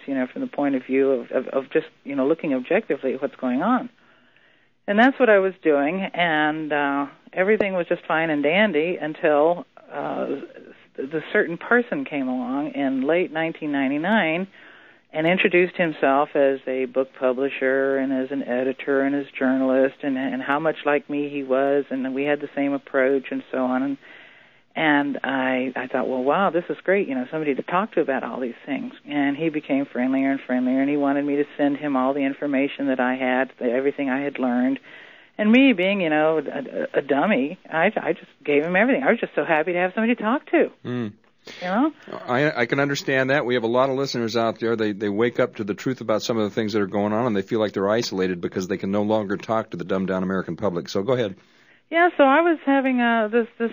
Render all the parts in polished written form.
from the point of view of just, looking objectively at what's going on. And that's what I was doing, and everything was just fine and dandy until the certain person came along in late 1999 and introduced himself as a book publisher and as an editor and as a journalist and how much like me he was, and we had the same approach and so on. And I thought, well, wow, this is great, somebody to talk to about all these things. And he became friendlier and friendlier, and he wanted me to send him all the information that I had, everything I had learned. And me being, a dummy, I just gave him everything. I was just so happy to have somebody to talk to. Mm. I can understand that. We have a lot of listeners out there. They wake up to the truth about some of the things that are going on, and they feel like they're isolated because they can no longer talk to the dumbed-down American public. So go ahead. Yeah, so I was having this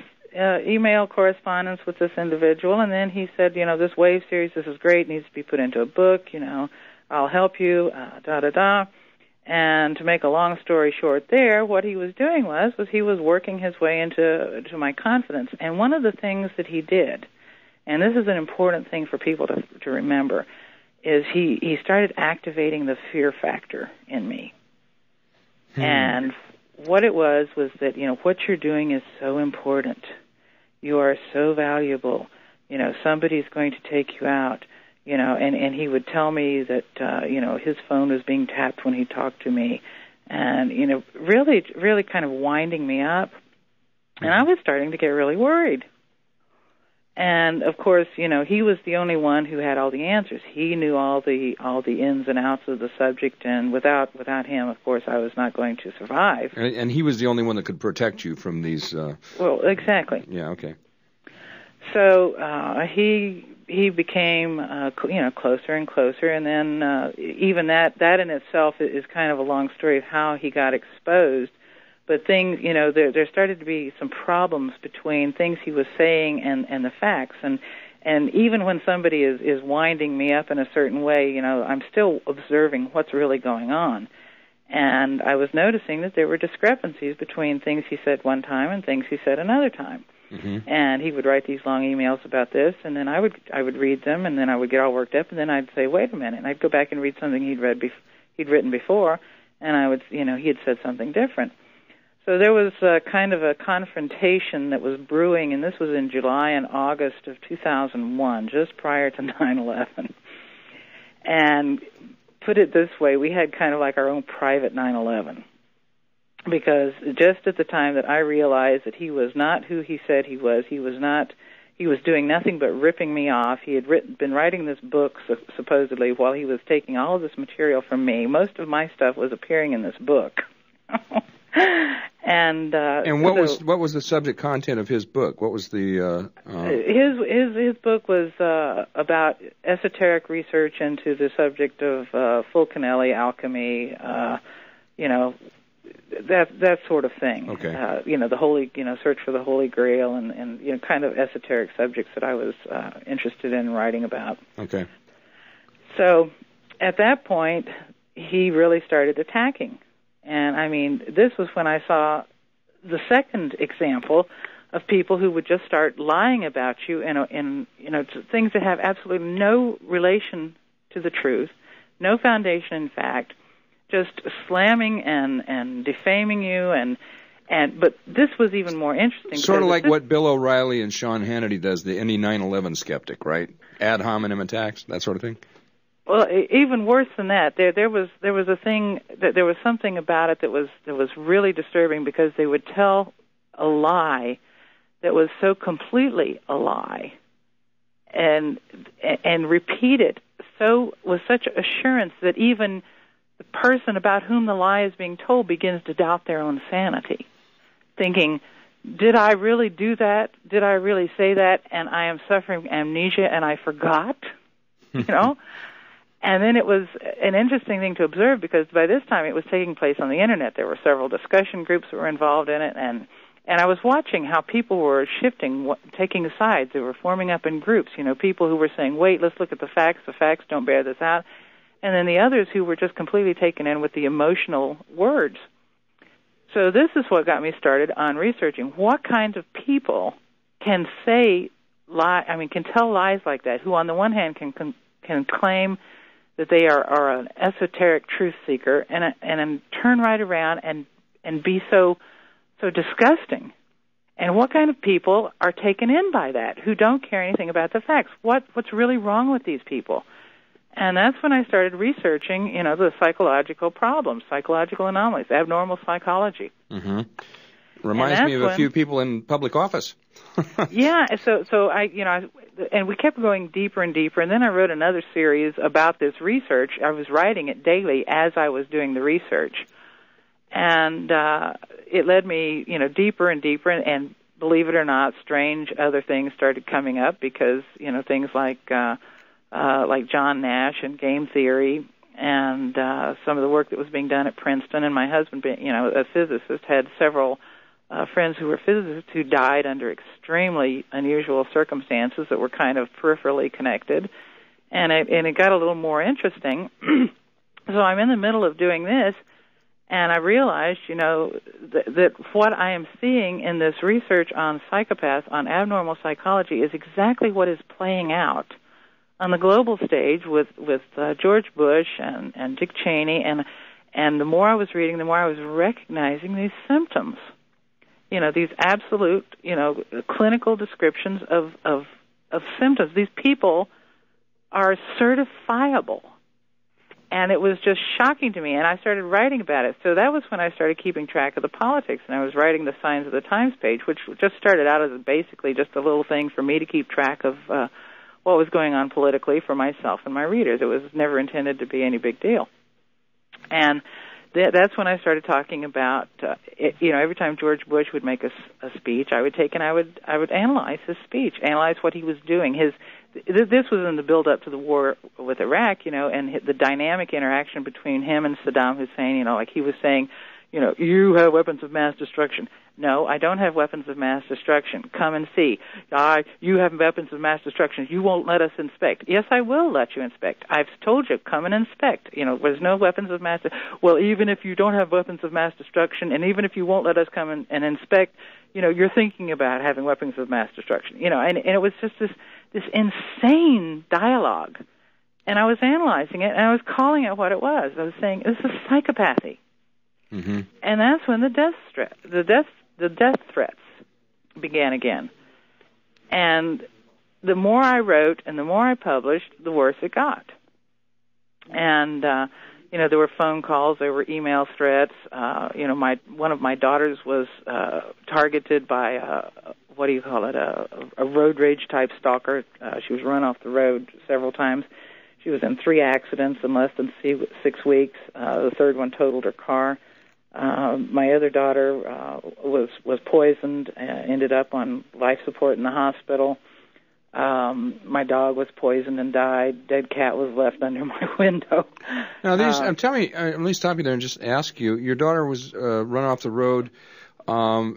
email correspondence with this individual, and then he said, this Wave series, this is great, needs to be put into a book, I'll help you, da-da-da. And to make a long story short there, what he was doing was he was working his way into my confidence. And one of the things that he did, and this is an important thing for people to remember, is he started activating the fear factor in me. And what it was that, what you're doing is so important. You are so valuable. Somebody's going to take you out. And he would tell me that, his phone was being tapped when he talked to me. And, really, really kind of winding me up. And I was starting to get really worried. And, of course, he was the only one who had all the answers. He knew all the ins and outs of the subject, and without him, of course, I was not going to survive. And he was the only one that could protect you from these... Well, exactly. Yeah, okay. So he became, closer and closer, and then even that in itself is kind of a long story of how he got exposed. But things, there started to be some problems between things he was saying and the facts. And even when somebody is winding me up in a certain way, I'm still observing what's really going on. And I was noticing that there were discrepancies between things he said one time and things he said another time. Mm-hmm. And he would write these long emails about this, and then I would read them, and then I would get all worked up, and then I'd say, wait a minute, and I'd go back and read something he'd written before, and I would, he had said something different. So there was kind of a confrontation that was brewing, and this was in July and August of 2001, just prior to 9/11. And put it this way, we had kind of like our own private 9/11. Because just at the time that I realized that he was not who he said he was doing nothing but ripping me off. He had been writing this book, supposedly, while he was taking all of this material from me. Most of my stuff was appearing in this book. And what was the subject content of his book? What was the his book was about esoteric research into the subject of Fulcanelli, alchemy, that sort of thing. Okay. The holy, search for the Holy Grail, and kind of esoteric subjects that I was interested in writing about. Okay. So at that point, he really started attacking. And, I mean, this was when I saw the second example of people who would just start lying about you in things that have absolutely no relation to the truth, no foundation in fact, just slamming and defaming you, but this was even more interesting. Sort of like what Bill O'Reilly and Sean Hannity does, any 9/11 skeptic, right? Ad hominem attacks, that sort of thing. Well, even worse than that, there was a thing that there was something about it that was really disturbing, because they would tell a lie that was so completely a lie, and repeat it with such assurance that even the person about whom the lie is being told begins to doubt their own sanity, thinking, did I really do that? Did I really say that? And I am suffering amnesia and I forgot, And then it was an interesting thing to observe, because by this time it was taking place on the Internet. There were several discussion groups that were involved in it, and I was watching how people were shifting, taking sides. They were forming up in groups, people who were saying, wait, let's look at the facts don't bear this out. And then the others who were just completely taken in with the emotional words. So this is what got me started on researching what kinds of people can tell lies like that, who on the one hand can claim that they are an esoteric truth seeker, and turn right around and be so disgusting. And what kind of people are taken in by that, who don't care anything about the facts? What's really wrong with these people? And that's when I started researching, the psychological problems, psychological anomalies, abnormal psychology. Mm-hmm. Reminds me of a few people in public office. Yeah, so I and we kept going deeper and deeper, and then I wrote another series about this research. I was writing it daily as I was doing the research. And it led me, deeper and deeper, and believe it or not, strange other things started coming up because, things like John Nash and game theory and some of the work that was being done at Princeton. And my husband, a physicist, had several friends who were physicists who died under extremely unusual circumstances that were kind of peripherally connected. And it got a little more interesting. So I'm in the middle of doing this, and I realized, that what I am seeing in this research on psychopaths, on abnormal psychology, is exactly what is playing out on the global stage with George Bush and Dick Cheney. And the more I was reading, the more I was recognizing these symptoms. These absolute, clinical descriptions of symptoms. These people are certifiable. And it was just shocking to me, and I started writing about it. So that was when I started keeping track of the politics, and I was writing the Signs of the Times page, which just started out as basically just a little thing for me to keep track of what was going on politically for myself and my readers. It was never intended to be any big deal. And that's when I started talking about, every time George Bush would make a speech, I would take and I would analyze his speech, analyze what he was doing. This was in the build-up to the war with Iraq, and the dynamic interaction between him and Saddam Hussein, like he was saying, you have weapons of mass destruction. No, I don't have weapons of mass destruction. Come and see. You have weapons of mass destruction. You won't let us inspect. Yes, I will let you inspect. I've told you, come and inspect. There's no weapons of mass destruction. Well, even if you don't have weapons of mass destruction, and even if you won't let us come and inspect, you're thinking about having weapons of mass destruction. And it was just this insane dialogue. And I was analyzing it, and I was calling it what it was. I was saying, this is psychopathy. Mm-hmm. And that's when the death threats began again. And the more I wrote and the more I published, the worse it got. And there were phone calls, there were email threats. One of my daughters was targeted by a road rage type stalker. She was run off the road several times. She was in 3 accidents in less than 6 weeks. The third one totaled her car. My other daughter was poisoned, ended up on life support in the hospital. My dog was poisoned and died. Dead cat was left under my window. Now, tell me, let me stop you there and just ask you. Your daughter was run off the road.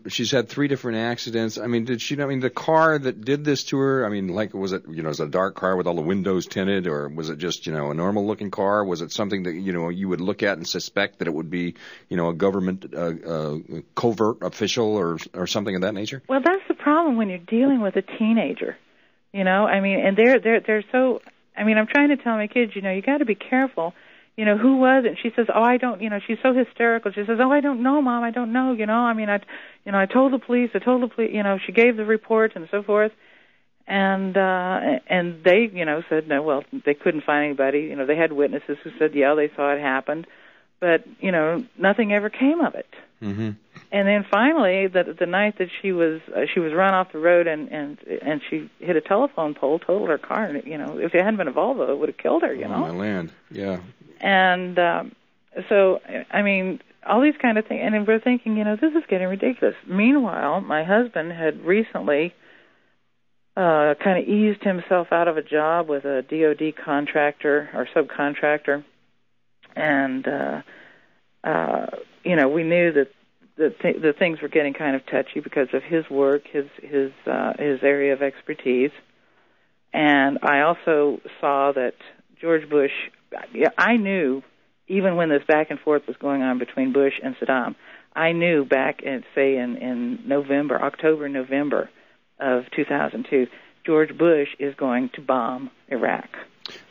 She's had 3 different accidents. I mean, the car that did this to her, was it, was it a dark car with all the windows tinted, or was it just, a normal looking car? Was it something that, you would look at and suspect that it would be, a government, covert official or something of that nature? Well, that's the problem when you're dealing with a teenager, and they're so, I'm trying to tell my kids, you got to be careful. Who was it? She says, oh, I don't, she's so hysterical. She says, oh, I don't know, Mom, I don't know, I told the police, she gave the report and so forth. And they, said, no, well, they couldn't find anybody. They had witnesses who said, yeah, they saw it happen. But, nothing ever came of it. Mm-hmm. And then finally, the night that she was run off the road and she hit a telephone pole, totaled her car, and, if it hadn't been a Volvo, it would have killed her, Oh, my land, yeah. And so, all these kind of things. And we're thinking, this is getting ridiculous. Meanwhile, my husband had recently kind of eased himself out of a job with a DOD contractor or subcontractor. And, we knew that the things were getting kind of touchy because of his work, his area of expertise. And I also saw that George Bush, I knew, even when this back and forth was going on between Bush and Saddam, I knew back in October, November of 2002, George Bush is going to bomb Iraq.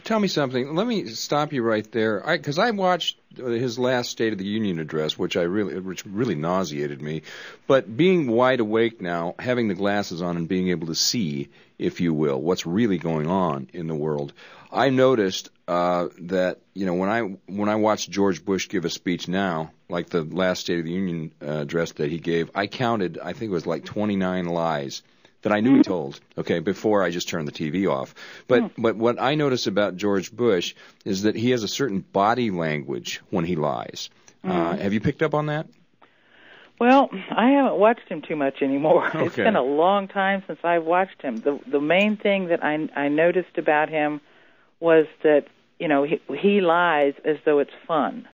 Tell me something. Let me stop you right there, because I watched his last State of the Union address, which really nauseated me. But being wide awake now, having the glasses on, and being able to see, if you will, what's really going on in the world, I noticed that when I watched George Bush give a speech now, like the last State of the Union address that he gave, I counted, I think it was like 29 lies that I knew he told, okay, before I just turned the TV off. But what I notice about George Bush is that he has a certain body language when he lies. Have you picked up on that? Well, I haven't watched him too much anymore. Okay. It's been a long time since I've watched him. The main thing that I noticed about him was that, he lies as though it's fun.